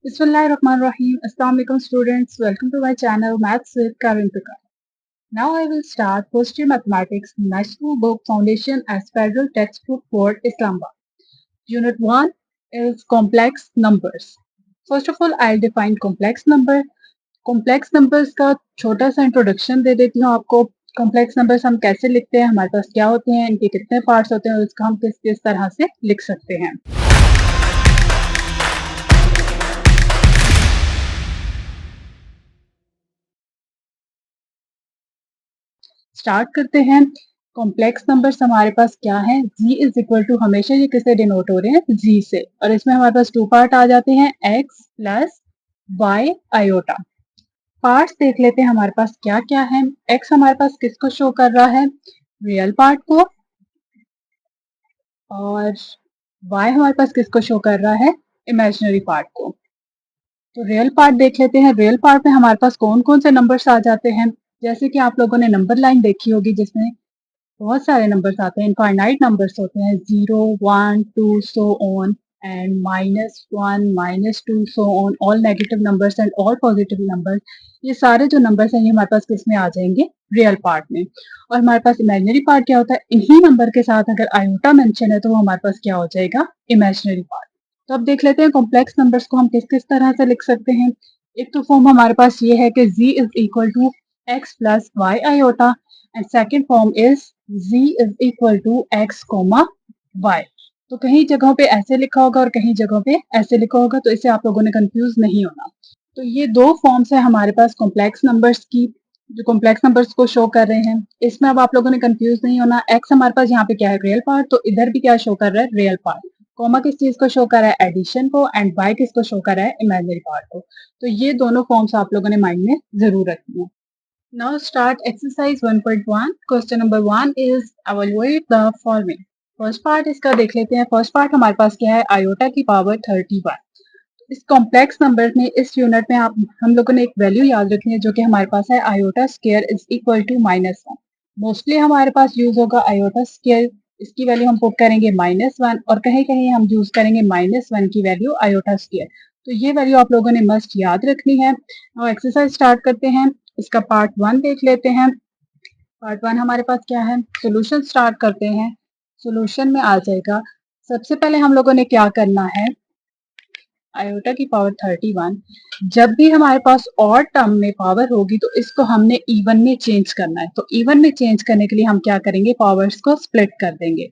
Bismillahirrahmanirrahim. Assalamu alaikum students. Welcome to my channel Maths with Karin Tukar. Now I will start first year mathematics national book foundation as federal textbook for Islamabad. Unit 1 is complex numbers. First of all, I'll define complex number. Complex numbers का छोटा सा introduction दे देती हूँ आपको. Complex numbers हम कैसे लिखते हैं, हमारे पास क्या होते हैं, इनके कितने पार्ट्स होते हैं और इसका हम किस किस तरह से लिख सकते हैं. स्टार्ट करते हैं. कॉम्प्लेक्स नंबर्स हमारे पास क्या है. g इज इक्वल टू, हमेशा ये किससे डिनोट हो रहे हैं, g से, और इसमें हमारे पास टू पार्ट आ जाते हैं, x plus y iota. Parts देख लेते हैं हमारे पास क्या क्या है. x हमारे पास किसको शो कर रहा है, रियल पार्ट को, और y हमारे पास किसको शो कर रहा है, इमेजिनरी पार्ट को. तो रियल पार्ट देख लेते हैं. रियल पार्ट में हमारे पास कौन कौन से नंबर्स आ जाते हैं. जैसे कि आप लोगों ने नंबर लाइन देखी होगी जिसमें बहुत सारे नंबर्स आते हैं, इनफाइनाइट नंबर्स होते हैं, 0 1 2 so on, and -1 -2 so on, all negative numbers and all positive numbers. ये सारे जो नंबर्स हैं ये हमारे पास किस में आ जाएंगे, रियल पार्ट में. और हमारे पास इमेजिनरी पार्ट क्या होता है, इन्हीं नंबर के साथ अगर आयोटा मेंशन है तो वो हमारे पास क्या हो जाएगा, इमेजिनरी पार्ट. तो अब देख लेते हैं कॉम्प्लेक्स नंबर्स को हम किस किस तरह से लिख सकते हैं. एक तो फॉर्म हमारे पास ये है कि z is equal to x plus Y iota, and second form is z is equal to x comma y. तो कहीं जगहों पे ऐसे लिखा होगा और कहीं जगहों पे ऐसे लिखा होगा, तो इससे आप लोगों ने कंफ्यूज नहीं होना. तो ये दो फॉर्म्स है हमारे पास कॉम्प्लेक्स नंबर्स की, जो कॉम्प्लेक्स नंबर्स को शो कर रहे हैं. इसमें अब आप लोगों ने कंफ्यूज नहीं होना. x हमारे पास यहाँ पे क्या है, रियल पार्ट, तो इधर भी क्या शो कर रहा है, रियल पार्ट. कॉमा किस चीज को शो कर रहा है, एडिशन को, एंड y किसको शो कर रहा है, इमेजिनरी पार्ट को. तो ये दोनों फॉर्म्स आप लोगों ने माइंड में जरूर रखनी है. Now start exercise 1.1. Question number 1 is evaluate the following. First part इसका देख लेते हैं. फर्स्ट पार्ट हमारे पास क्या है, आयोटा की पावर 31. इस कॉम्प्लेक्स नंबर में, इस यूनिट में आप हम लोगों ने एक वैल्यू याद रखनी है जो कि हमारे पास है, iota square is equal to -1. Mostly हमारे पास यूज होगा आयोटा स्क्वायर, इसकी वैल्यू हम पुट करेंगे -1, और कहीं कहीं हम यूज करेंगे -1 की वैल्यू आयोटा स्क्वायर. तो ये वैल्यू आप लोगों ने मस्ट याद रखनी है. और एक्सरसाइज स्टार्ट करते हैं. इसका पार्ट 1 देख लेते हैं. पार्ट 1 हमारे पास क्या है, सोल्यूशन स्टार्ट करते हैं. सोल्यूशन में आ जाएगा, सबसे पहले हम लोगों ने क्या करना है, आयोटा की पावर 31. जब भी हमारे पास और टर्म में पावर होगी तो इसको हमने इवन में चेंज करना है. तो इवन में चेंज करने के लिए हम क्या करेंगे, पावर्स को स्प्लिट कर देंगे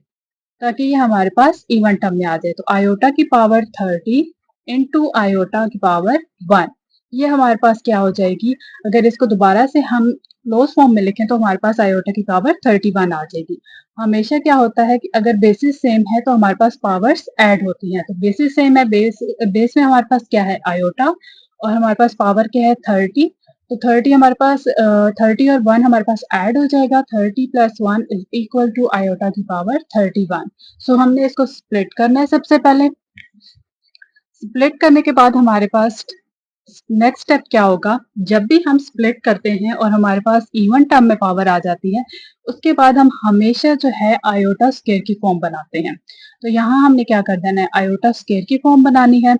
ताकि ये हमारे पास इवन टर्म में आ जाए. तो आयोटा की पावर 30 इंटू आयोटा की पावर 1, ये हमारे पास क्या हो जाएगी. अगर इसको दोबारा से हम क्लोज फॉर्म में लिखें तो हमारे पास आयोटा की पावर 31 आ जाएगी. हमेशा क्या होता है कि अगर बेसिस सेम है तो हमारे पास पावर्स ऐड होती हैं. तो बेसिस सेम है, बेस में हमारे पास क्या है, आयोटा, और हमारे पास पावर क्या है, 30. तो 30 हमारे पास 30 और 1 हमारे पास ऐड हो जाएगा. 30 plus 1 is equal to iota की पावर 31. सो हमने इसको स्प्लिट करना है. सबसे पहले स्प्लिट करने के बाद हमारे पास नेक्स्ट स्टेप क्या होगा, जब भी हम स्प्लिट करते हैं और हमारे पास इवन टर्म में पावर आ जाती है, उसके बाद हम हमेशा जो है आयोटा स्क्वायर की फॉर्म बनाते हैं. तो यहाँ हमने क्या कर देना है, आयोटा स्क्वायर की फॉर्म बनानी है.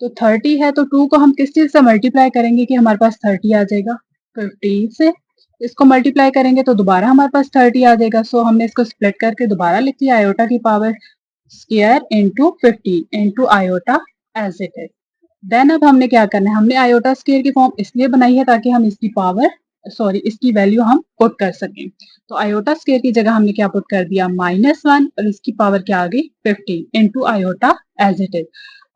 तो 30 है तो 2 को हम किस चीज से मल्टीप्लाई करेंगे कि हमारे पास 30 आ जाएगा, 15 से. इसको मल्टीप्लाई करेंगे तो दोबारा हमारे पास 30 आ जाएगा. सो हमने इसको स्प्लिट करके दोबारा लिख दिया, आयोटा की power square into 15 into iota as it is. Then अब हमने क्या करना है, हमने आयोटा स्क्वायर की फॉर्म इसलिए बनाई है ताकि हम इसकी पावर, सॉरी, इसकी वैल्यू हम पुट कर सकें. तो आयोटा स्क्वायर की जगह हमने क्या पुट कर दिया, -1, और इसकी पावर क्या आ गई, 15 into iota as it is.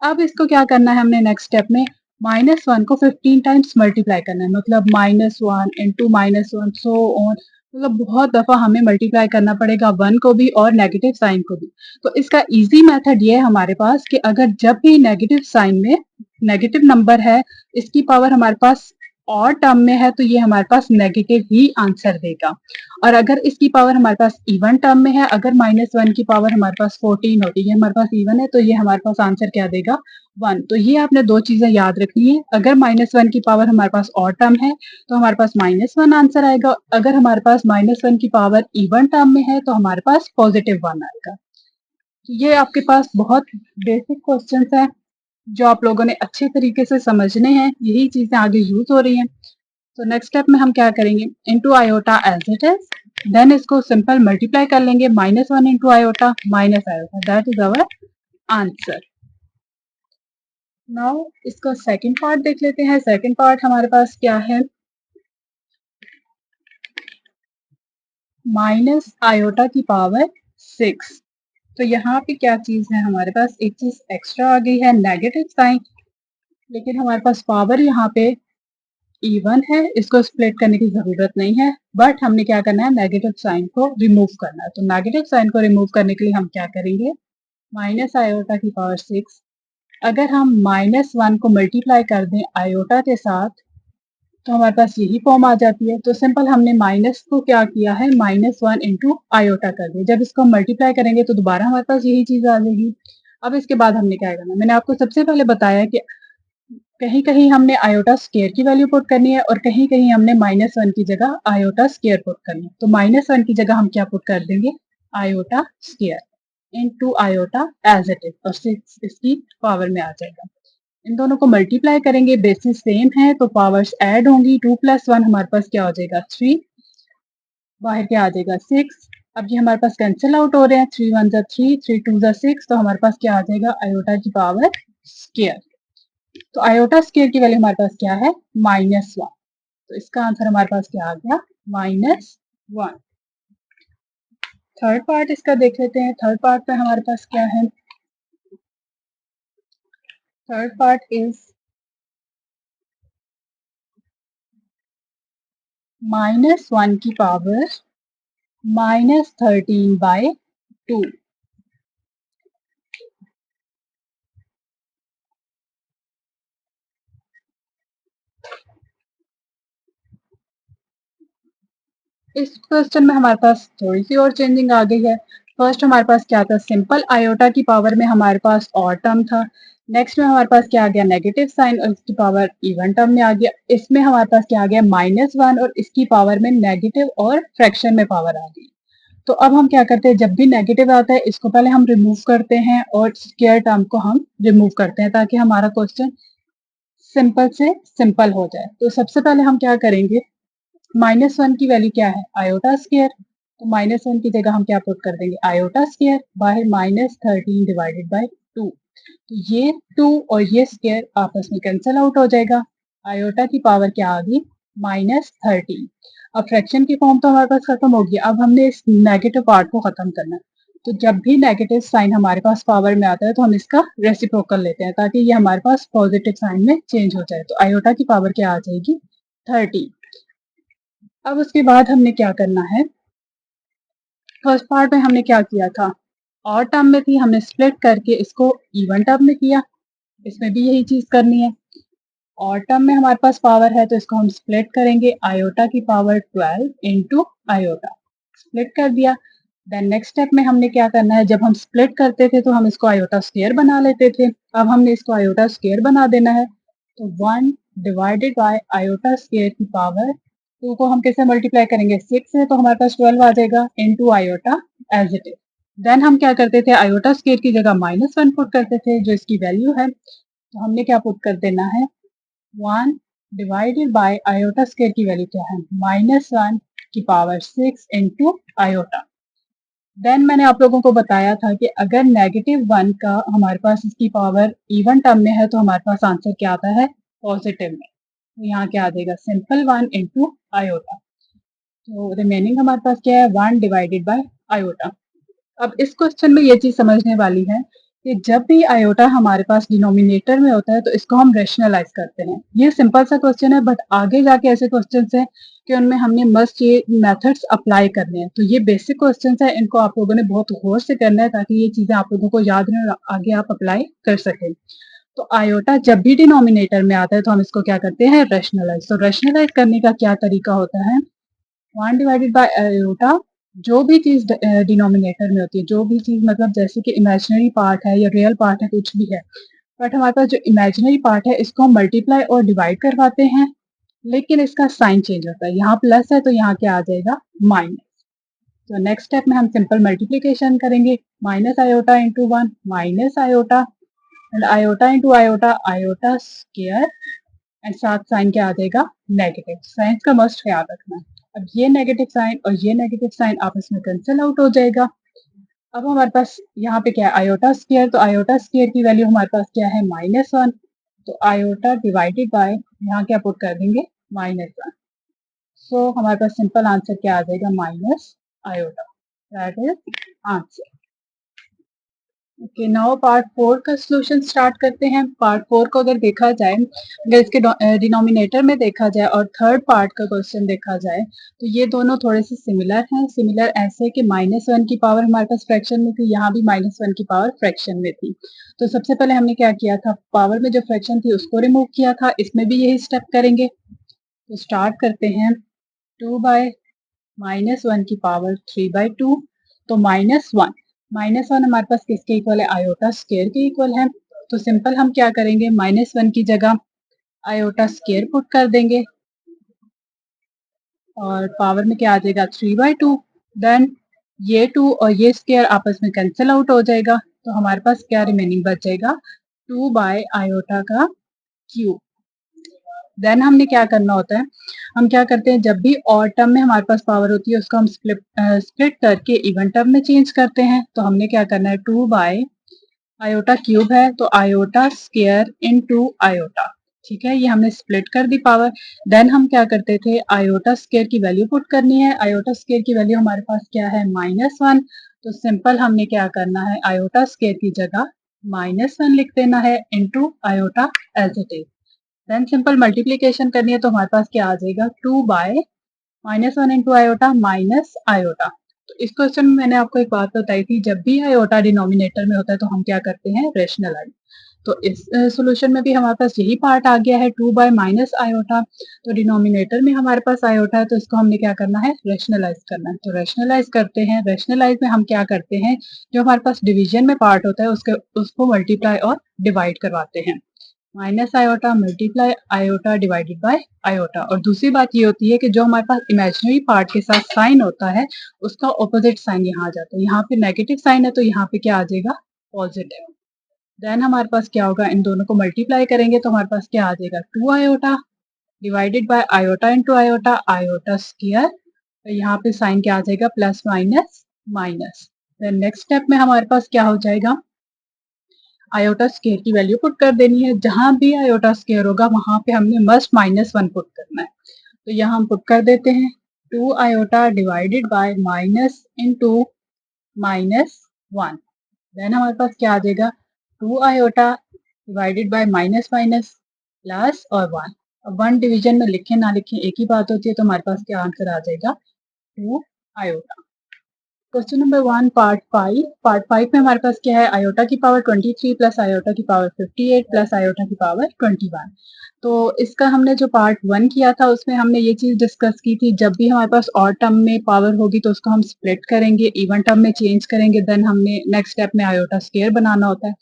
अब इसको क्या करना है, हमने नेक्स्ट स्टेप में -1 को 15 टाइम्स मल्टीप्लाई करना है. मतलब -1 इंटू -1 सो ऑन, मतलब बहुत दफा हमें मल्टीप्लाई करना पड़ेगा 1 को भी और नेगेटिव साइन को भी. तो इसका इजी मेथड ये है हमारे पास कि अगर जब भी नेगेटिव साइन में नेगेटिव नंबर है, इसकी पावर हमारे पास और टर्म में है, तो ये हमारे पास नेगेटिव ही आंसर देगा. और अगर इसकी पावर हमारे पास इवन टर्म में है, अगर -1 की पावर हमारे पास 14 होती है, हमारे पास इवन है, तो ये हमारे पास आंसर क्या देगा, 1. तो ये आपने दो चीजें याद रखनी है. अगर -1 की पावर हमारे पास और टर्म है तो हमारे पास -1 आंसर आएगा. अगर हमारे पास -1 की पावर इवन टर्म में है तो हमारे पास +1 आएगा. ये आपके पास बहुत बेसिक क्वेश्चंस है. जो आप लोगों ने अच्छे तरीके से समझने हैं, यही चीजें आगे यूज हो रही हैं। तो नेक्स्ट स्टेप में हम क्या करेंगे, into iota as it is, then इसको सिंपल मल्टीप्लाई कर लेंगे, -1 into iota minus iota, that is our answer. Now इसका सेकंड पार्ट देख लेते हैं। सेकंड पार्ट हमारे पास क्या है, माइनस आयोटा की पावर 6। तो यहाँ पे क्या चीज है, हमारे पास एक चीज एक्स्ट्रा आ गई है, नेगेटिव साइन, लेकिन हमारे पास पावर यहाँ पे इवन है, इसको स्प्लिट करने की जरूरत नहीं है, बट हमने क्या करना है, नेगेटिव साइन को रिमूव करना है। तो नेगेटिव साइन को रिमूव करने के लिए हम क्या करेंगे, माइनस आयोटा की पावर 6, अगर हम -1 को मल्टीप्लाई कर दें आयोटा के साथ तो हमारे पास यही फॉर्म आ जाती है। तो सिंपल हमने माइनस को क्या किया है, -1 इंटू आयोटा कर दिया। जब इसको मल्टीप्लाई करेंगे तो दोबारा हमारे पास यही चीज आ जाएगी। अब इसके बाद हमने क्या करना है, मैंने आपको सबसे पहले बताया कि कहीं कहीं हमने आयोटा स्क्वायर की वैल्यू पुट करनी है और कहीं कहीं हमने -1 की जगह आयोटा स्क्वायर पुट करनी है। तो -1 की जगह हम क्या पुट कर देंगे, iota square into iota as it is, और 6 इसकी पावर में आ जाएगा। इन दोनों को मल्टीप्लाई करेंगे, बेसिस सेम है तो पावर्स ऐड होंगी, 2 + 1 हमारे पास क्या हो जाएगा 3, बाहर क्या आ जाएगा 6। अब ये हमारे पास कैंसिल आउट हो रहे हैं, 3 × 1 = 3, 3 × 2 = 6, तो हमारे पास क्या आ जाएगा, आयोटा की पावर स्क्वायर। तो आयोटा स्क्वायर की वैल्यू हमारे पास क्या है, -1। तो इसका आंसर हमारे पास क्या आ गया, -1। थर्ड पार्ट इसका देख लेते हैं। थर्ड पार्ट पे हमारे पास क्या है, थर्ड पार्ट इज -1 की पावर -13/2। इस क्वेश्चन में हमारे पास थोड़ी सी और चेंजिंग आ गई है। फर्स्ट हमारे पास क्या था, सिंपल आयोटा की पावर में हमारे पास और टर्म था। नेक्स्ट में हमारे पास क्या आ गया, नेगेटिव साइन और इसकी पावर इवन टर्म में आ गया। इसमें हमारे पास क्या आ गया, -1 और इसकी पावर में नेगेटिव और फ्रैक्शन में पावर आ गई। तो अब हम क्या करते हैं, जब भी नेगेटिव आता है इसको पहले हम रिमूव करते हैं और स्क्वायर टर्म को हम रिमूव करते हैं ताकि हमारा क्वेश्चन सिंपल से सिंपल हो जाए। तो सबसे पहले हम क्या करेंगे, -1 की वैल्यू क्या है, आयोटा स्क्वायर। तो -1 की जगह हम क्या पुट कर देंगे, आयोटा स्क्वायर बाहर -13/2। तो ये 2 और ये स्क्वायर आपस में कैंसिल आउट हो जाएगा। आयोटा की पावर क्या आ गई, -13। अब फ्रैक्शन की फॉर्म तो हमारे पास खत्म हो गई, अब हमने इस नेगेटिव पार्ट को खत्म करना है। तो जब भी नेगेटिव साइन हमारे पास पावर में आता है तो हम इसका रेसिप्रोकल लेते हैं ताकि ये हमारे पास पॉजिटिव साइन में चेंज हो जाए। तो आयोटा की पावर क्या आ जाएगी, 30। अब उसके बाद हमने क्या करना है, फर्स्ट पार्ट में हमने क्या किया था, और टर्म में थी, हमने स्प्लिट करके इसको इवन टर्म में किया। इसमें भी यही चीज करनी है। और टर्म में हमारे पास पावर है तो इसको हम स्प्लिट करेंगे, आयोटा की पावर 12 इंटू आयोटा, स्प्लिट कर दिया। देन नेक्स्ट स्टेप में हमने क्या करना है, जब हम स्प्लिट करते थे तो हम इसको आयोटा स्क्वायर बना लेते थे, अब हमने इसको आयोटा स्क्वायर बना देना है। तो 1 डिवाइडेड बाय आयोटा स्क्वायर की पावर 2 को हम कैसे मल्टीप्लाई करेंगे, 6 से, तो हमारे पास 12 आ जाएगा into iota as it is. Then हम क्या करते थे, आयोटा स्क्वायर की जगह -1 पुट करते थे जो इसकी वैल्यू है। तो हमने क्या पुट कर देना है, 1 डिवाइडेड बाय आयोटा स्क्वायर की वैल्यू क्या है, -1 की पावर 6 इंटू आयोटा। देन मैंने आप लोगों को बताया था कि अगर -1 का हमारे पास इसकी पावर इवन टर्म में है तो हमारे पास आंसर क्या आता है, पॉजिटिव में। तो यहाँ क्या आ जाएगा, सिंपल 1 इंटू आयोटा। तो रिमेनिंग हमारे पास क्या है, 1 डिवाइडेड बाय आयोटा। अब इस क्वेश्चन में ये चीज समझने वाली है कि जब भी आयोटा हमारे पास डिनोमिनेटर में होता है तो इसको हम रेशनलाइज करते हैं। ये सिंपल सा क्वेश्चन है, बट आगे जाके ऐसे क्वेश्चन है कि उनमें हमने मस्ट ये मेथड्स अप्लाई करने हैं। तो ये बेसिक क्वेश्चन है, इनको आप लोगों ने बहुत गौर से करना है ताकि ये चीजें आप लोगों को याद रहे, आगे आप अप्लाई कर सकें। तो आयोटा जब भी डिनोमिनेटर में आता है तो हम इसको क्या करते हैं, रेशनलाइज। तो रेशनलाइज करने का क्या तरीका होता है, 1 डिवाइडेड बाय आयोटा, जो भी चीज डिनोमिनेटर में होती है, जो भी चीज मतलब जैसे कि इमेजिनरी पार्ट है या रियल पार्ट है, कुछ भी है, बट हमारे पास जो इमेजिनरी पार्ट है इसको हम मल्टीप्लाई और डिवाइड करवाते हैं, लेकिन इसका साइन चेंज होता है। यहाँ प्लस है तो यहाँ क्या आ जाएगा, माइनस। तो नेक्स्ट स्टेप में हम सिंपल मल्टीप्लीकेशन करेंगे, -iota into 1 -iota and iota into iota, iota square, and साथ साइन क्या आ जाएगा, नेगेटिव। साइन का मस्ट ख्याल रखना है। अब ये नेगेटिव साइन और ये नेगेटिव साइन आपस में कैंसिल आउट हो जाएगा। अब हमारे पास यहाँ पे क्या है, आयोटा स्क्वायर, तो आयोटा स्क्वायर की वैल्यू हमारे पास क्या है, -1। तो आयोटा डिवाइडेड बाय यहाँ क्या पुट कर देंगे, -1। सो हमारे पास सिंपल आंसर क्या आ जाएगा, minus iota. That is answer. Okay, now part 4 का सॉल्यूशन स्टार्ट करते हैं। पार्ट 4 को अगर देखा जाए, अगर इसके डिनोमिनेटर में देखा जाए और थर्ड पार्ट का क्वेश्चन देखा जाए, तो ये दोनों थोड़े से सिमिलर हैं। सिमिलर ऐसे कि -1 की पावर हमारे पास फ्रैक्शन में थी, यहाँ भी -1 की पावर फ्रैक्शन में थी। तो सबसे पहले हमने क्या किया था, पावर में जो फ्रैक्शन थी उसको रिमूव किया था। इसमें भी यही स्टेप करेंगे। तो स्टार्ट करते हैं, 2/-1 की पावर 3/2। तो -1 हमारे पास किसके इक्वल है, आयोटा स्क्वायर के इक्वल है। तो सिंपल हम क्या करेंगे, -1 की जगह आयोटा स्क्वायर पुट कर देंगे और पावर में क्या आ जाएगा, 3/2। देन ये 2 और ये स्क्वायर आपस में कैंसिल आउट हो जाएगा। तो हमारे पास क्या रिमेनिंग बच जाएगा, 2/आयोटा का क्यूब। देन हमने क्या करना होता है, हम क्या करते हैं, जब भी ऑड टर्म में हमारे पास पावर होती है उसको हम स्प्लिट करके इवन टर्म में चेंज करते हैं। तो हमने क्या करना है, 2/आयोटा क्यूब है तो आयोटा स्क्वायर इनटू आयोटा, ठीक है, ये हमने स्प्लिट कर दी पावर। देन हम क्या करते थे, आयोटा स्क्वायर की वैल्यू पुट करनी है। आयोटा स्क्वायर की वैल्यू हमारे पास क्या है, -1। तो सिंपल हमने क्या करना है, आयोटा स्क्वायर की जगह -1 लिख देना है into iota as it is. Then simple multiplication करनी है तो हमारे पास क्या आ जाएगा, 2/-1 इंटू आयोटा माइनस आयोटा। तो इस क्वेश्चन में मैंने आपको एक बात बताई थी, जब भी आयोटा डिनोमिनेटर में होता है तो हम क्या करते हैं, रेशनलाइज। तो इस सॉल्यूशन में भी हमारे पास यही पार्ट आ गया है, 2/-आयोटा। तो डिनोमिनेटर में हमारे पास आयोटा है तो इसको हमने क्या करना है, रेशनलाइज करना है। तो रेशनलाइज करते हैं। रेशनलाइज में हम क्या करते हैं, जो हमारे पास डिवीजन में पार्ट होता है उसको मल्टीप्लाई और डिवाइड करवाते हैं। Minus iota multiply iota divided by iota. और दूसरी बात ये होती है कि जो हमारे पास इमेजिनरी पार्ट के साथ साइन होता है उसका ऑपोजिट साइन यहाँ आ जाता है। यहाँ पे नेगेटिव साइन है तो यहाँ पे क्या आ जाएगा, पॉजिटिव। देन हमारे पास क्या होगा, इन दोनों को मल्टीप्लाई करेंगे तो हमारे पास क्या आ जाएगा, 2 iota divided by iota into iota, iota square. तो यहाँ पे साइन क्या आ जाएगा, plus minus minus. Then next step में हमारे पास क्या हो जाएगा, आयोटा स्क्वायर की वैल्यू पुट कर देनी है। जहां भी आयोटा स्क्वायर होगा वहां पे हमने मस्ट -1 पुट करना है। तो यहाँ हम पुट कर देते हैं, 2 iota divided by minus into -1। Then हमारे पास क्या आ जाएगा, 2 iota divided by minus minus plus और 1। अब 1 डिवीजन में लिखे ना लिखे एक ही बात होती है, तो हमारे पास क्या आंसर आ जाएगा, 2 iota. Question number 1 part 5। Part 5 में हमारे पास क्या है, आयोटा की पावर 23 प्लस आयोटा की पावर 58 प्लस आयोटा की पावर 21। तो इसका हमने जो पार्ट 1 किया था उसमें हमने ये चीज डिस्कस की थी, जब भी हमारे पास ऑड टर्म में पावर होगी तो उसको हम स्प्लिट करेंगे, इवन टर्म में चेंज करेंगे। देन हमने नेक्स्ट स्टेप में आयोटा स्क्वायर बनाना होता है।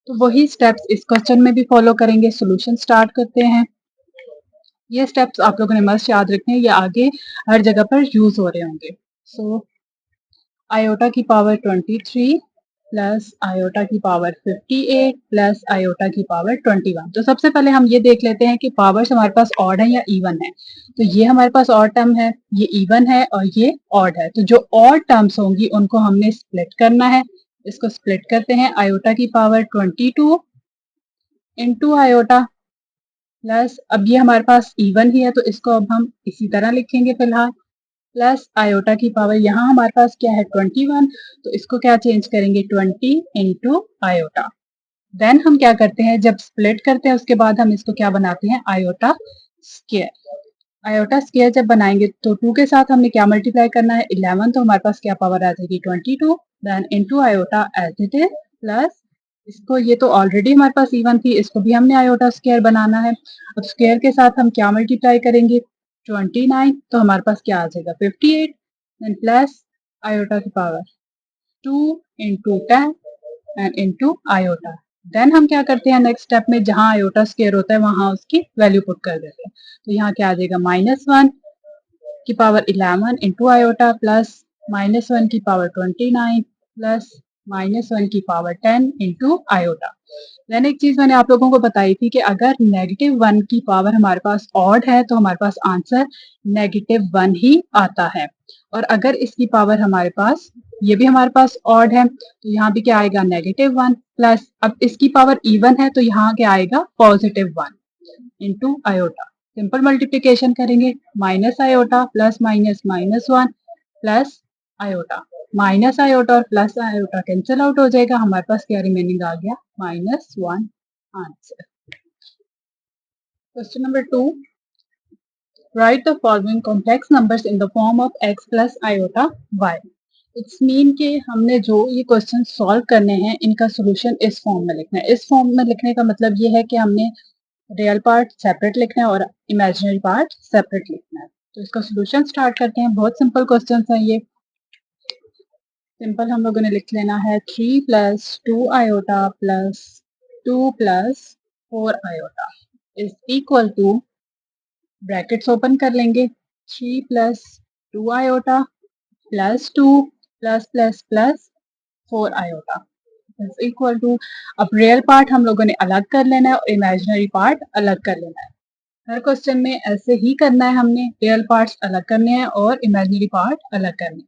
तो वही स्टेप्स इस क्वेश्चन में भी फॉलो करेंगे। सोल्यूशन स्टार्ट करते हैं। ये स्टेप्स आप लोगों ने मस्ट याद रखने हैं, ये आगे हर जगह पर यूज हो रहे होंगे। सो आयोटा की पावर 23 प्लस आयोटा की पावर 58 प्लस आयोटा की पावर 21। तो सबसे पहले हम ये देख लेते हैं कि पावर्स हमारे पास ऑड है या इवन है। तो ये हमारे पास ऑड टर्म है, ये इवन है और ये ऑड है। तो जो ऑड टर्म्स होंगी उनको हमने स्प्लिट करना है। इसको स्प्लिट करते हैं, आयोटा की पावर 22 इंटू आयोटा प्लस, अब ये हमारे पास इवन ही है तो इसको अब हम इसी तरह लिखेंगे फिलहाल, प्लस आयोटा की पावर यहाँ हमारे पास क्या है 21, तो इसको क्या चेंज करेंगे 20 इंटू आयोटा। देन हम क्या करते हैं, जब स्प्लिट करते हैं उसके बाद हम इसको क्या बनाते हैं, आयोटा स्क्वायर। आयोटा स्क्वायर जब बनाएंगे तो 2 के साथ हमने क्या मल्टीप्लाई करना है, 11। तो हमारे पास क्या पावर आ जाएगी 22। Then into iota as it is plus, इसको ये तो ऑलरेडी हमारे पास इवन थी, इसको भी हमने आयोटा स्क्वायर बनाना है। अब स्क्वायर के साथ हम क्या मल्टीप्लाई करेंगे 29। तो हमारे पास क्या आ जाएगा 58 देन प्लस आयोटा की power 2 into 10 and into iota. Then हम क्या करते हैं, नेक्स्ट स्टेप में जहां आयोटा स्क्वायर होता है वहां उसकी वैल्यू पुट कर देते हैं। तो यहाँ क्या आ जाएगा -1 की पावर 11 इंटू आयोटा प्लस -1 की पावर 29 प्लस -1 की पावर 10 इंटू आयोटा। देन एक चीज मैंने आप लोगों को बताई थी कि अगर -1 की पावर हमारे पास ऑड है तो हमारे पास आंसर -1 ही आता है, और अगर इसकी पावर हमारे पास, ये भी हमारे पास ऑड है, तो यहाँ भी क्या आएगा -1 प्लस, अब इसकी पावर इवन है तो यहाँ क्या आएगा +1 इंटू आयोटा। सिंपल मल्टीप्लीकेशन करेंगे, minus iota plus minus -1 plus iota, minus iota और प्लस आयोटा कैंसिल आउट हो जाएगा, हमारे पास क्या रिमेनिंग आ गया -1 answer. Question number 2, right the following complex numbers in the form of x plus iota y। It's mean कि हमने जो ये क्वेश्चन सॉल्व करने हैं इनका सोल्यूशन इस फॉर्म में लिखना है। इस फॉर्म में लिखने का मतलब ये है कि हमने रियल पार्ट सेपरेट लिखना है और इमेजिनरी पार्ट सेपरेट लिखना है। तो इसका सोल्यूशन स्टार्ट करते हैं। बहुत सिंपल क्वेश्चन है ये। सिंपल हम लोगों ने लिख लेना है 3 plus 2 iota plus 2 plus 4 iota is equal to, brackets open कर लेंगे, 3 plus 2 iota plus 2 plus plus plus 4 iota is equal to, अब रियल पार्ट हम लोगों ने अलग कर लेना है और इमेजिनरी पार्ट अलग कर लेना है। हर क्वेश्चन में ऐसे ही करना है, हमने रियल पार्ट्स अलग करने हैं और इमेजिनरी पार्ट अलग करने हैं।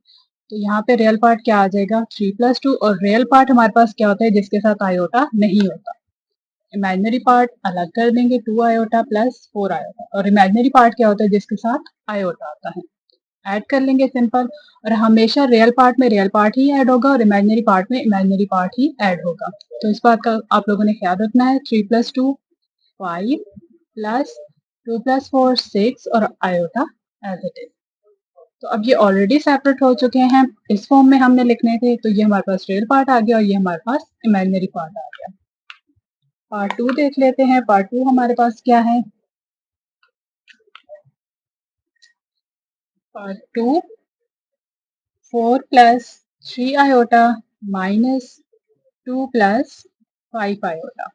तो यहाँ पे रियल पार्ट क्या आ जाएगा 3 प्लस 2, और रियल पार्ट हमारे पास क्या होता है जिसके साथ आयोटा नहीं होता। इमेजिनरी पार्ट अलग कर देंगे, 2 आयोटा प्लस 4 आयोटा, और इमेजिनरी पार्ट क्या होता है जिसके साथ आयोटा आता है, ऐड कर लेंगे सिंपल। और हमेशा रियल पार्ट में रियल पार्ट ही ऐड होगा और इमेजिनरी पार्ट में इमेजिनरी पार्ट ही ऐड होगा। तो इस बात का आप लोगों ने ख्याल रखना है। 3 प्लस 2 5 प्लस 2 प्लस 4 6 और आयोटा एज इट इज। तो अब ये ऑलरेडी सेपरेट हो चुके हैं, इस फॉर्म में हमने लिखने थे, तो ये हमारे पास रियल पार्ट आ गया और ये हमारे पास इमेजिनरी पार्ट आ गया। पार्ट 2 देख लेते हैं। पार्ट 2 हमारे पास क्या है, part 2 4 plus 3 iota minus 2 plus 5 iota.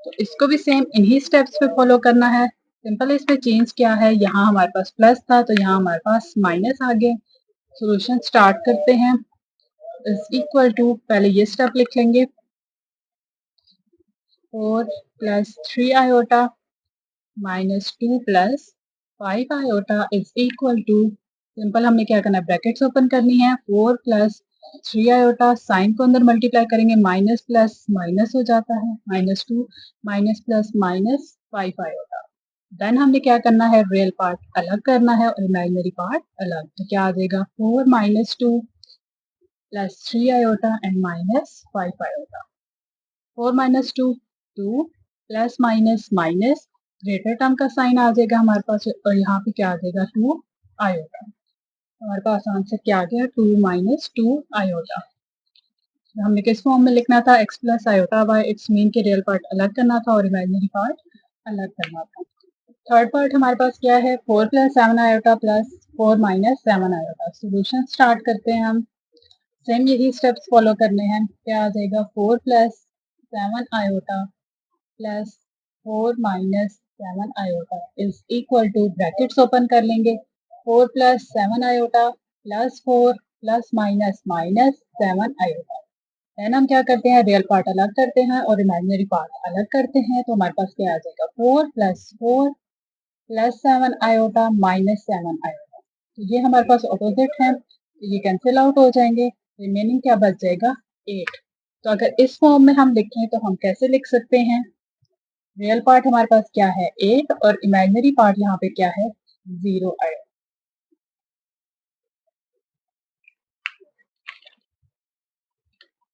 तो इसको भी सेम इन्हीं स्टेप्स पे फॉलो करना है। सिंपल इसमें चेंज क्या है, यहाँ हमारे पास प्लस था तो यहाँ हमारे पास माइनस आ गए। सॉल्यूशन स्टार्ट करते हैं। इज इक्वल टू, पहले ये स्टेप लिख लेंगे, 4 plus 3 iota minus 2 plus 5 iota is equal to, simple हमने क्या करना है, ब्रैकेट्स ओपन करनी है, 4 प्लस 3 आयोटा, साइन को अंदर मल्टीप्लाई करेंगे, माइनस प्लस माइनस हो जाता है, -2 minus plus minus 5 iota. Then हमने क्या करना है, रियल पार्ट अलग करना है और इमेजिनरी पार्ट अलग। तो क्या आ जाएगा, 4 minus 2 plus 3 iota and minus 5 iota. 4 minus 2 2 plus minus minus, greater term का साइन आ जाएगा हमारे पास और यहाँ पे क्या आ जाएगा 2 आयोटा। हमारे पास आंसर क्या आ गया, 2 माइनस 2 आयोटा। हमने किस फॉर्म में लिखना था, x plus iota Y. It's mean के रियल पार्ट अलग करना था और इमेजिनरी पार्ट अलग करना था। थर्ड पार्ट हमारे पास क्या है, 4 plus 7 iota plus 4 minus 7 iota. Solution start करते हैं हम। सेम यही स्टेप्स फॉलो करने हैं। क्या आ जाएगा, 4 plus 7 iota plus 4 minus 7 iota is equal to, brackets open कर लेंगे, 4 plus 7 iota plus 4 plus minus minus 7 iota. Then हम क्या करते हैं, रियल पार्ट अलग करते हैं और इमेजिनरी पार्ट अलग करते हैं। तो हमारे पास क्या आ जाएगा, 4 plus 4 plus 7 iota minus 7 iota. तो ये हमारे पास ऑपोजिट है, तो ये कैंसिल आउट हो जाएंगे। रिमेनिंग क्या बच जाएगा, 8। तो अगर इस फॉर्म में हम लिखें तो हम कैसे लिख सकते हैं, रियल पार्ट हमारे पास क्या है 8 और इमेजिनरी पार्ट यहाँ पे क्या है 0 आया।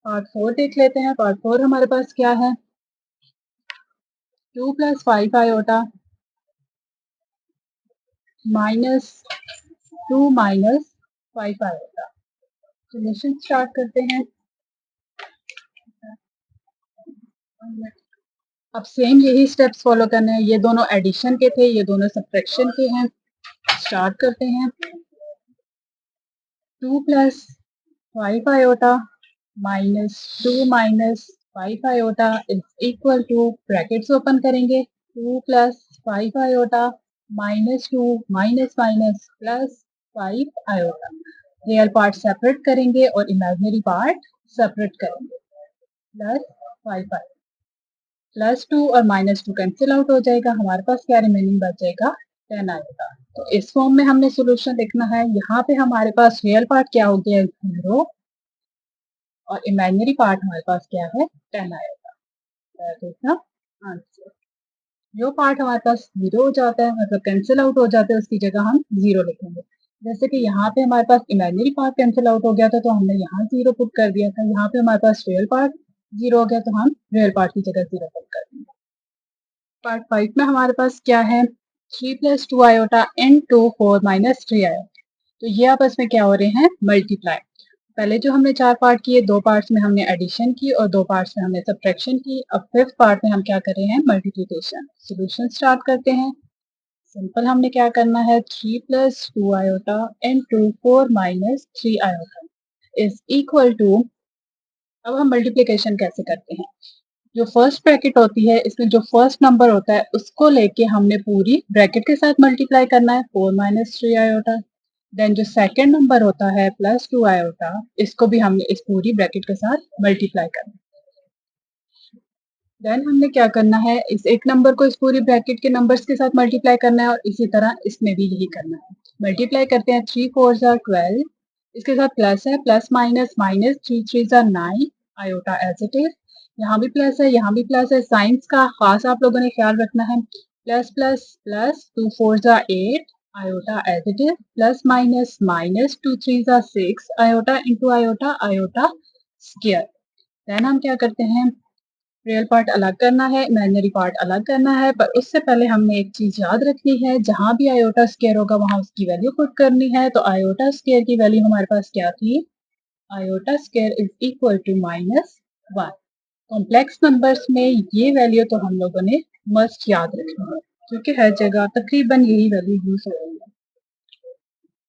पार्ट 4 देख लेते हैं। पार्ट 4 हमारे पास क्या है, 2 plus 5 iota minus 2 minus 5 iota. Solution start करते हैं। अब सेम यही स्टेप्स फॉलो करने हैं। ये दोनों एडिशन के थे, ये दोनों सब्ट्रैक्शन के हैं। स्टार्ट करते हैं। 2 plus 5 iota minus 2 minus 5 iota is equal to, brackets open करेंगे, 2 plus 5 iota minus 2 minus minus plus 5 iota. Real part separate करेंगे और इमेजिनरी पार्ट सेपरेट करेंगे, प्लस 5 प्लस 2 और माइनस 2 कैंसिल आउट हो जाएगा, हमारे पास क्या रिमेनिंग बच जाएगा 10 आएगा। तो इस फॉर्म में हमने सोल्यूशन लिखना है। यहाँ पे हमारे पास रियल पार्ट क्या हो गया 0 और इमेजिनरी पार्ट हमारे पास क्या है 10 आएगा। That is the answer. जो पार्ट हमारे पास 0 हो जाता है मतलब कैंसिल आउट हो जाता है उसकी जगह हम 0 लिखेंगे। जैसे कि यहाँ पे हमारे पास इमेजिनरी पार्ट कैंसिल आउट हो गया था तो हमने यहाँ 0 पुट कर दिया था। यहाँ पे हमारे पास रियल पार्ट 0 हो गया तो हम रियल पार्ट की जगह 0 पुट कर देंगे। पार्ट 5 में हमारे पास क्या है 3 plus 2 iota into 4 minus 3 iota. तो ये आपस में क्या हो रहे हैं मल्टीप्लाई। पहले जो हमने 4 पार्ट किए 2 पार्ट्स में हमने एडिशन की और 2 पार्ट्स में हमने सब्ट्रैक्शन की। अब 5th पार्ट में हम क्या कर रहे हैं मल्टीप्लिकेशन। सॉल्यूशन स्टार्ट करते हैं। सिंपल हमने क्या करना है 3 plus 2 iota into 4 minus 3 iota is equal to. अब हम मल्टीप्लिकेशन कैसे करते हैं। जो फर्स्ट ब्रैकेट होती है इसमें जो फर्स्ट नंबर होता है उसको लेके हमने पूरी ब्रैकेट के साथ मल्टीप्लाई करना है 4 माइनस 3 आयोटा। देन जो सेकंड नंबर होता है प्लस 2 आयोटा इसको भी हमने इस पूरी ब्रैकेट के साथ मल्टीप्लाई करना है। देन हमने क्या करना है इस एक नंबर को इस पूरी ब्रैकेट के नंबर्स के साथ मल्टीप्लाई करना है और इसी तरह इसमें भी यही करना है। मल्टीप्लाई करते हैं 3 4 जार 12 इसके साथ प्लस है प्लस माइनस माइनस 3 3 जार 9 आयोटा एज इट इज। यहाँ भी प्लस है यहाँ भी प्लस है। साइंस का खास आप लोगों ने ख्याल रखना है। प्लस प्लस प्लस 2 4 जार 8 iota as it is plus minus minus 2 3 जार 6 iota into iota iota square. Then हम क्या करते हैं रियल पार्ट अलग करना है इमेजिनरी पार्ट अलग करना है। पर उससे पहले हमने एक चीज याद रखनी है जहां भी आयोटा स्क्वायर होगा वहां उसकी वैल्यू पुट करनी है। तो आयोटा स्क्वायर की वैल्यू हमारे पास क्या थी iota square is equal to minus 1। Complex numbers में ये वैल्यू तो हम लोगों ने मस्ट याद रखनी है क्योंकि हर जगह तकरीबन यही वैल्यू यूज हो रही है।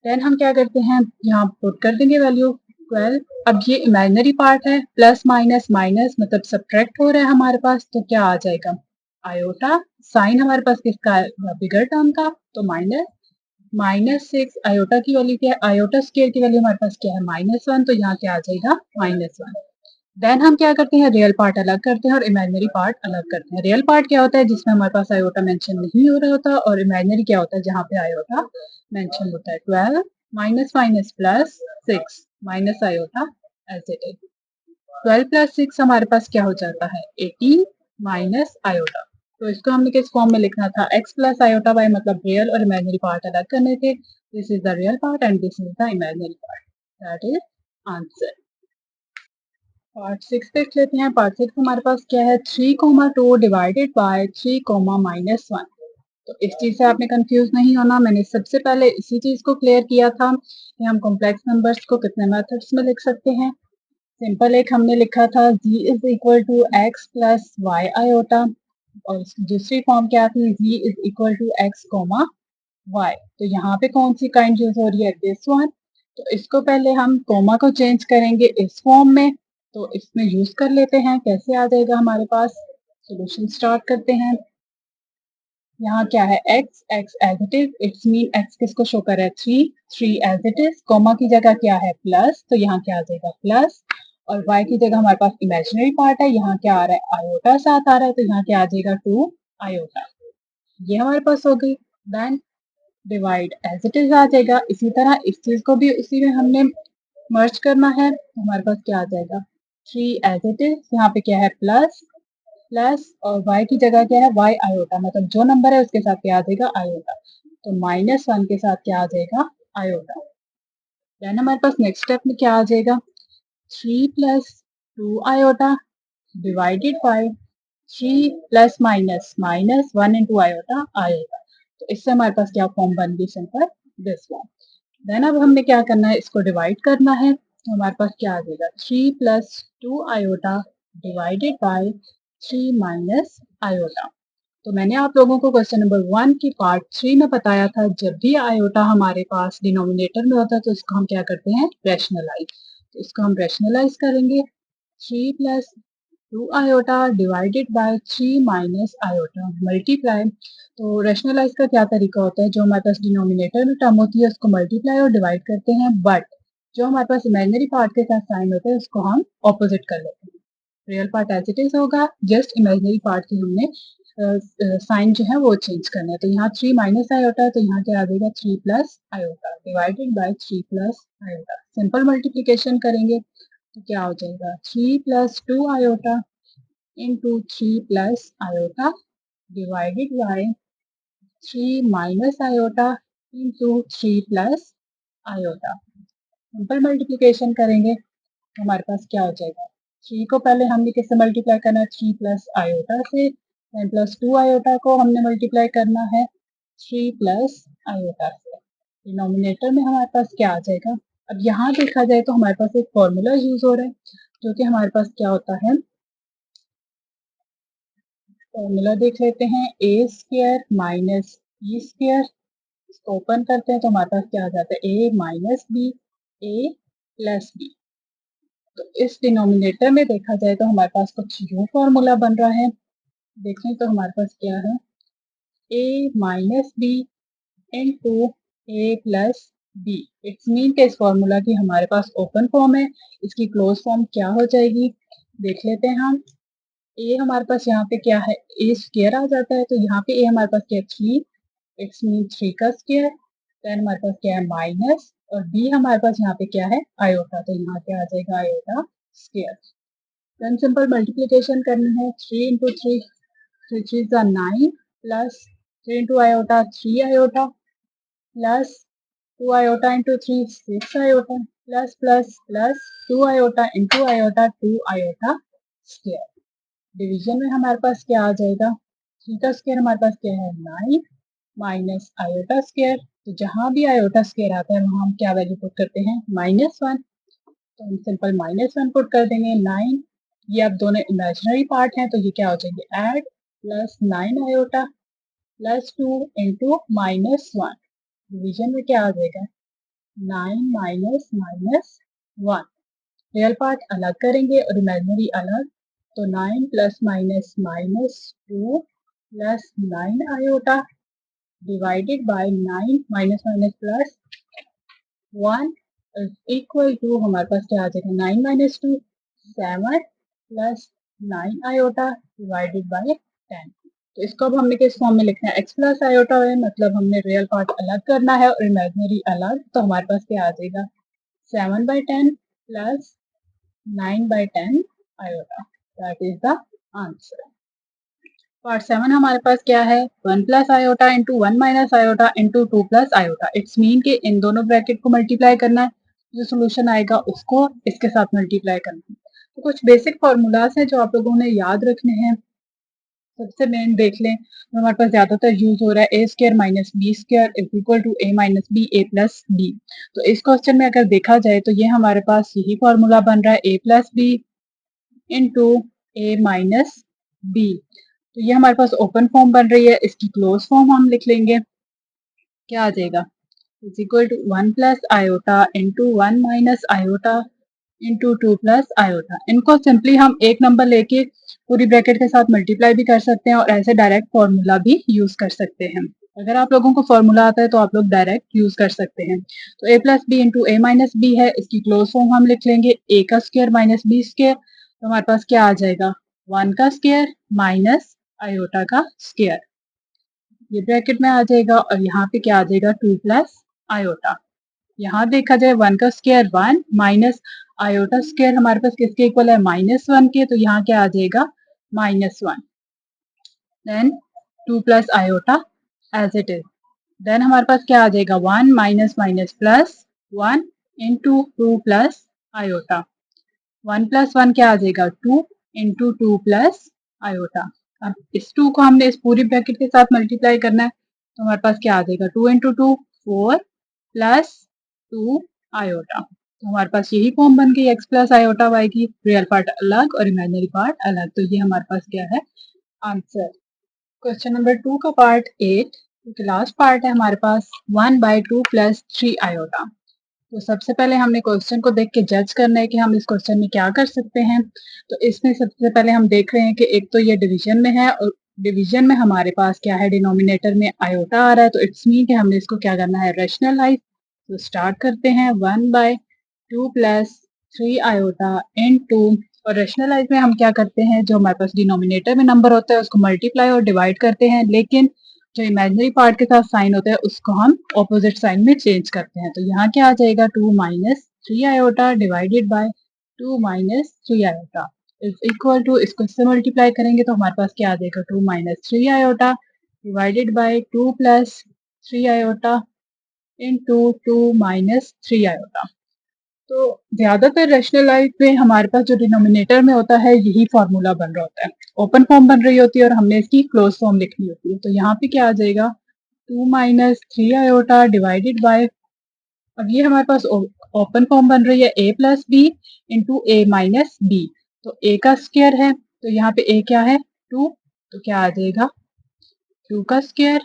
देन हम क्या करते हैं यहाँ पुट कर देंगे वैल्यू 12। अब ये इमेजिनरी पार्ट है प्लस माइनस माइनस मतलब सब्ट्रैक्ट हो रहा है हमारे पास तो क्या आ जाएगा आयोटा। साइन हमारे पास किसका है बिगर टर्म का तो माइनस माइनस 6 आयोटा की वैल्यू क्या है आयोटा स्क्वायर की वैल्यू हमारे पास क्या है -1 तो यहाँ क्या आ जाएगा -1। देन हम क्या करते हैं रियल पार्ट अलग करते हैं और इमेजिनरी पार्ट अलग करते हैं। रियल पार्ट क्या होता है जिसमें हमारे पास आयोटा मेंशन नहीं हो रहा होता और इमेजिनरी क्या होता है जहाँ पे आयोटा मेंशन होता है। 12 minus minus plus 6 minus iota as it is. 12 plus 6 हमारे पास क्या हो जाता है 18 माइनस आयोटा। तो इसको हमने किस फॉर्म में लिखना था x प्लस आयोटा y मतलब रियल और इमेजिनरी पार्ट अलग करने थे। This is the real part and this is the imaginary part. That is answer. Part 6 देख लेते हैं। पार्ट 6 हमारे पास क्या है 3,2 डिवाइडेड बाय 3, -1। तो इस चीज से आपने कंफ्यूज नहीं होना। मैंने सबसे पहले इसी चीज को क्लियर किया था कि हम कॉम्प्लेक्स नंबर्स को कितने मेथड्स में लिख सकते हैं। सिंपल एक हमने लिखा था z is equal to X plus Y iota और इसकी दूसरी फॉर्म क्या थी z is equal to X comma Y. तो यहाँ पे कौन सी काइंड यूज हो रही है दिस वन। तो इसको पहले हम कोमा को चेंज करेंगे इस फॉर्म में। तो इसमें यूज कर लेते हैं कैसे आ जाएगा हमारे पास। सॉल्यूशन स्टार्ट करते हैं। यहाँ क्या है x x as it is it's mean x किसको शो कर रहा है 3 3 एज इट इज। कोमा की जगह क्या है प्लस तो यहाँ क्या आ जाएगा प्लस और y की जगह हमारे पास इमेजिनरी पार्ट है यहाँ क्या आ रहा है आयोटा साथ आ रहा है तो यहाँ क्या आ जाएगा 2 आयोटा। ये हमारे पास हो गई। Then divide as it is आ जाएगा। इसी तरह इस चीज को भी उसी में हमने मर्ज करना है तो हमारे पास क्या आ जाएगा 3 एज इट इज। यहाँ पे क्या है प्लस प्लस और y की जगह क्या है y आयोटा मतलब जो नंबर है उसके साथ क्या आ जाएगा आयोटा। तो -1 के साथ क्या आ जाएगा आयोटा। देन हमारे पास नेक्स्ट स्टेप में क्या आ जाएगा 3 plus 2 iota divided bye 3 plus minus minus 1 into iota आएगा। तो इससे हमारे पास क्या फॉर्म बन गई सिंपल दिस फॉर्म। देन अब हमने क्या करना है इसको डिवाइड करना है तो हमारे पास क्या आ जाएगा 3 plus 2 iota divided bye 3 minus iota. तो मैंने आप लोगों को क्वेश्चन नंबर 1 की पार्ट 3 में बताया था जब भी आयोटा हमारे पास डिनोमिनेटर में होता है तो इसको हम क्या करते हैं रैशनलाइज। तो इसको हम रैशनलाइज करेंगे 3 plus 2 iota divided bye 3 minus iota multiply. तो रैशनलाइज का क्या तरीका होता है जो हमारे पास डिनोमिनेटर में टर्म होती है उसको मल्टीप्लाई और डिवाइड करते हैं बट जो हमारे पास इमेजिनरी पार्ट के साथ साइन होता है उसको हम ऑपोजिट कर लेते हैं। Real part as it is होगा, जस्ट इमेजिनरी पार्ट की हमने साइन जो है वो चेंज करना है। तो यहाँ 3 माइनस आयोटा है, तो यहाँ क्या आ जाएगा 3 plus iota divided bye 3 plus iota. Simple multiplication करेंगे तो क्या हो जाएगा 3 plus 2 iota into 3 plus iota divided bye 3 minus iota into 3 plus iota. Simple multiplication करेंगे तो हमारे पास क्या हो जाएगा, 3 को पहले हमने किससे मल्टीप्लाई करना है 3 प्लस आयोटा से, एंड प्लस 2 आयोटा को हमने मल्टीप्लाई करना है 3 प्लस आयोटा से। डिनोमिनेटर में हमारे पास क्या आ जाएगा, अब यहाँ देखा जाए तो हमारे पास एक फॉर्मूला यूज हो रहा है जो कि हमारे पास क्या होता है, फॉर्मूला देख लेते हैं ए स्क्वायर माइनस बी स्क्वायर। इसको ओपन करते हैं तो हमारे पास क्या आ जाता है ए minus b a plus b. तो इस डिनोमिनेटर में देखा जाए तो हमारे पास कुछ यूं फॉर्मूला बन रहा है, देखें तो हमारे पास क्या है a minus B into A plus B. It's mean के इस फॉर्मूला की हमारे पास ओपन फॉर्म है, इसकी क्लोज फॉर्म क्या हो जाएगी देख लेते हैं हम। a हमारे पास यहाँ पे क्या है a स्क्वायर आ जाता है, तो यहाँ पे a हमारे पास क्या है 3, इट्स मीन 3 का स्क्वायर। देन हमारे पास क्या है माइनस, और b हमारे पास यहाँ पे क्या है आयोटा, तो यहाँ पे आ जाएगा iota square. Then simple multiplication करनी है 3 इंटू 3, 3 3 जा 9 plus 3 into iota 3 iota plus 2 iota into 3 6 iota plus plus plus 2 iota into iota 2 iota square. Division में हमारे पास क्या आ जाएगा, 3 का स्क्वायर हमारे पास क्या है 9 माइनस आयोटा स्क्वायर, तो जहां भी आयोटा स्क्वायर आता है वहां हम क्या वैल्यू पुट करते हैं -1, तो हम सिंपल -1 पुट कर देंगे। 9 ये अब दोनों इमेजिनरी पार्ट हैं तो ये क्या हो जाएंगे add plus 9 iota plus 2 into -1। Division में क्या आ जाएगा 9 माइनस माइनस 1। रियल पार्ट अलग करेंगे और इमेजिनरी अलग, तो 9 plus minus minus 2 plus 9 iota divided by 9 minus minus plus 1 equal to हमारे पास क्या आ जाएगा 9 minus 2 7 plus 9 iota divided by 10। तो इसको अब हमने किस फॉर्म में लिखना है x प्लस आयोटा है, मतलब हमने रियल पार्ट अलग करना है और इमेजिनरी अलग, तो हमारे पास क्या आ जाएगा 7/10 plus 9/10 iota, that is the answer. Part 7 हमारे पास क्या है 1 plus iota into 1 minus iota into 2 plus iota. It's mean के इन दोनों ब्रैकेट को मल्टीप्लाई करना है, जो सोल्यूशन आएगा उसको इसके साथ मल्टीप्लाई करना है। तो कुछ बेसिक फॉर्मूलाज हैं जो आप लोगों ने याद रखने हैं। सबसे मेन देख लें तो हमारे पास ज्यादातर यूज हो रहा है a square minus B square is equal to a minus b a plus b. तो इस क्वेश्चन में अगर देखा जाए तो ये हमारे पास यही फॉर्मूला बन रहा है ए plus B into A minus B. तो ये हमारे पास ओपन फॉर्म बन रही है, इसकी क्लोज फॉर्म हम लिख लेंगे, क्या आ जाएगा is equal to 1 plus iota into 1 minus iota into 2 plus iota. इनको सिंपली हम एक नंबर लेके पूरी ब्रैकेट के साथ मल्टीप्लाई भी कर सकते हैं और ऐसे डायरेक्ट फॉर्मूला भी यूज कर सकते हैं। अगर आप लोगों को फॉर्मूला आता है तो आप लोग डायरेक्ट यूज कर सकते हैं। तो ए plus B into A minus B है, इसकी क्लोज फॉर्म हम लिख लेंगे ए का स्क्वायर माइनस बी स्क्वायर। तो हमारे पास क्या आ जाएगा 1 का स्क्वायर माइनस आयोटा का स्क्वायर, ये ब्रैकेट में आ जाएगा और यहाँ पे क्या आ जाएगा 2 प्लस आयोटा। यहाँ देखा जाए 1 का स्क्वायर 1 माइनस आयोटा स्क्वायर हमारे पास किसके इक्वल है -1 के, तो यहाँ क्या आ जाएगा -1। Then 2 plus iota as it is. Then हमारे पास क्या आ जाएगा 1 minus minus plus 1 into 2 plus iota. 1 plus 1 क्या आ जाएगा 2 इंटू 2 प्लस आयोटा। अब इस 2 को हमने इस पूरी ब्रैकेट के साथ मल्टीप्लाई करना है, तो हमारे पास क्या आ जाएगा 2 इंटू 2 4 प्लस 2 आयोटा। तो हमारे पास यही फॉर्म बन गई x प्लस आयोटा y की, रियल पार्ट अलग और इमेजिनरी पार्ट अलग। तो ये हमारे पास क्या है आंसर। क्वेश्चन नंबर 2 का पार्ट 8 क्योंकि लास्ट पार्ट है हमारे पास 1/2 प्लस 3 आयोटा। तो सबसे पहले हमने क्वेश्चन को देख के जज करना है कि हम इस क्वेश्चन में क्या कर सकते हैं। तो इसमें सबसे पहले हम देख रहे हैं कि एक तो ये डिवीजन में है और डिवीजन में हमारे पास क्या है डिनोमिनेटर में आयोटा आ रहा है, तो इट्स मीन कि हमने इसको क्या करना है रैशनलाइज। तो स्टार्ट करते हैं 1/2 2 प्लस 3 आयोटा इनटू, और रेशनलाइज में हम क्या करते हैं, जो हमारे पास डिनोमिनेटर में नंबर होता है उसको मल्टीप्लाई और डिवाइड करते हैं, लेकिन जो इमेजिनरी पार्ट के साथ साइन होता है उसको हम ऑपोजिट साइन में चेंज करते हैं। तो यहाँ क्या आ जाएगा, 2 minus 3 iota divided by 2 minus 3 iota is equal to, इसको इससे मल्टीप्लाई करेंगे तो हमारे पास क्या आ जाएगा, 2 minus 3 iota divided by 2 plus 3 iota into 2 minus 3 iota. तो ज्यादातर रेशनलाइज में हमारे पास जो डिनोमिनेटर में होता है यही फॉर्मूला बन रहा होता है, ओपन फॉर्म बन रही होती है और हमने इसकी क्लोज फॉर्म लिखनी होती है। तो यहाँ पे क्या आ जाएगा, 2 माइनस 3 आयोटा डिवाइडेड बाय, अब ये हमारे पास ओपन फॉर्म बन रही है a plus B into A minus B. तो a का स्क्वायर है तो यहाँ पे a क्या है, 2, तो क्या आ जाएगा 2 का स्क्वायर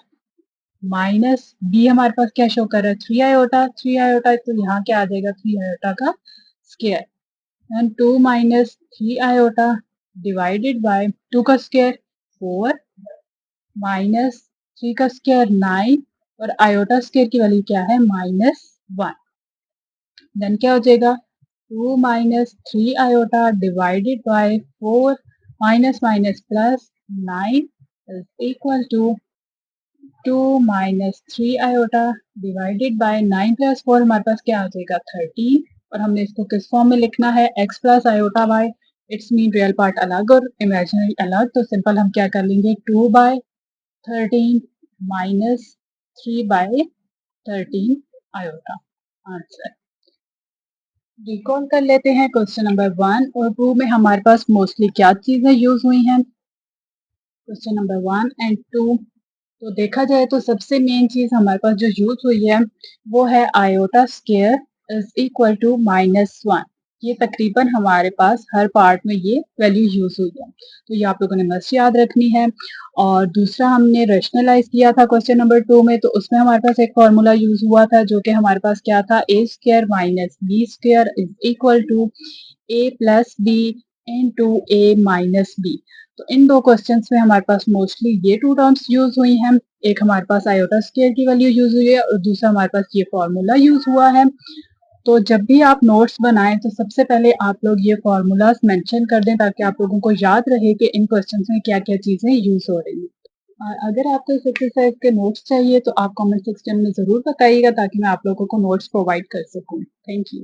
माइनस बी हमारे पास क्या शो कर रहा है, 3 आयोटा, तो यहाँ क्या आ जाएगा 3 आयोटा का square, and 2 minus 3 iota divided by 2 का स्क्वायर 4 माइनस 3 का स्क्वायर 9, और आयोटा स्क्वायर की वैल्यू क्या है, -1। देन क्या हो जाएगा, 2 minus 3 iota divided by 4 minus minus plus 9 is equal to 2 minus 3 iota divided by 9 plus 4, हमारे पास क्या आ जाएगा 13, और हमने इसको किस फॉर्म में लिखना है, x plus iota by, it's mean real part अलग और इमेजिनरी अलग, तो सिंपल हम क्या कर लेंगे, 2 by 13 minus 3 by 13 iota. Answer recall कर लेते हैं, क्वेश्चन नंबर 1 और 2 में हमारे पास मोस्टली क्या चीजें यूज हुई हैं। क्वेश्चन नंबर 1 एंड 2, तो देखा जाए तो सबसे मेन चीज हमारे पास जो यूज हुई है वो है iota square is equal to -1। ये तकरीबन हमारे पास हर पार्ट में ये वैल्यू यूज हुई है, तो ये आप लोगों ने मस्ट याद रखनी है। और दूसरा हमने रेशनलाइज किया था क्वेश्चन नंबर 2 में, तो उसमें हमारे पास एक फॉर्मूला यूज हुआ था जो कि हमारे पास क्या था, a square minus B square is equal to a plus B into a minus B. तो इन दो क्वेश्चंस में हमारे पास मोस्टली ये टू टर्म्स यूज हुई हैं, एक हमारे पास आयोटा स्क्वायर की वैल्यू यूज हुई है और दूसरा हमारे पास ये फॉर्मूला यूज हुआ है। तो जब भी आप नोट्स बनाएं तो सबसे पहले आप लोग ये फॉर्मूलाज मेंशन कर दें ताकि आप लोगों को याद रहे कि इन क्वेश्चंस में क्या क्या चीजें यूज हो रही हैं। और अगर आपको इस एक्सरसाइज के नोट्स चाहिए तो आप कमेंट सेक्शन में जरूर बताइएगा ताकि मैं आप लोगों को नोट्स प्रोवाइड कर सकूं। Thank you.